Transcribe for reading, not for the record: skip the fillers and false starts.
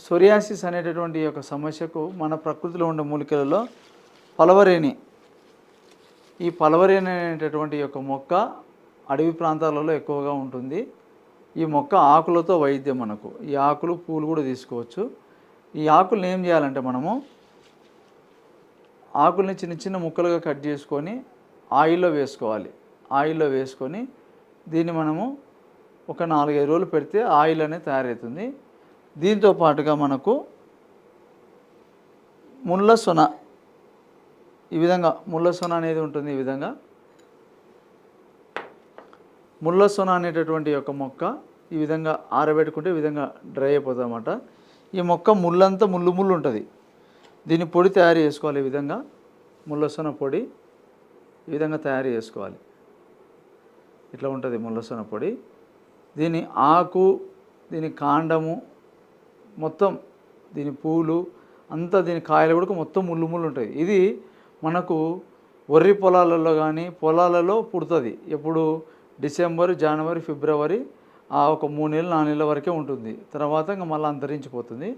Psoriasis అనేటటువంటి యొక్క సమస్యకు మన ప్రకృతిలో ఉండే మూలికలలో పలవరేణి, ఈ పలవరేణి అనేటటువంటి యొక్క మొక్క అడవి ప్రాంతాలలో ఎక్కువగా ఉంటుంది. ఈ మొక్క ఆకులతో వైద్యం మనకు. ఈ ఆకులు పూలు కూడా తీసుకోవచ్చు. ఈ ఆకుల్ని ఏం చేయాలంటే మనము ఆకుల్ని చిన్న చిన్న ముక్కలుగా కట్ చేసుకొని ఆయిల్లో వేసుకోవాలి. ఆయిల్లో వేసుకొని దీన్ని మనము ఒక 4-5 రోజులు పెడితే ఆయిల్ అనేది తయారవుతుంది. దీంతో పాటుగా మనకు ముళ్ళ సొన, ఈ విధంగా ముళ్ళ సొన అనేది ఉంటుంది. ఈ విధంగా ముళ్ళ సొన అనేటటువంటి యొక్క మొక్క ఈ విధంగా ఆరబెట్టుకుంటే ఈ విధంగా డ్రై అయిపోతుంది అన్నమాట. ఈ మొక్క ముళ్ళంతా ముళ్ళు ముళ్ళు ఉంటుంది. దీన్ని పొడి తయారు చేసుకోవాలి. ఈ విధంగా ముళ్ళ సొన పొడి ఈ విధంగా తయారు చేసుకోవాలి. ఇట్లా ఉంటుంది ముళ్ళ సొన పొడి. దీని ఆకు, దీని కాండము మొత్తం, దీని పూలు అంతా, దీని కాయలు కూడా మొత్తం ముళ్ళు ముళ్ళు ఉంటాయి. ఇది మనకు వరి పొలాలలో కానీ పొలాలలో పుడుతుంది. ఎప్పుడు డిసెంబర్, జనవరి, ఫిబ్రవరి, ఒక 3 నెలలు 4 నెలల వరకే ఉంటుంది. తర్వాత ఇంకా మళ్ళీ అంతరించిపోతుంది.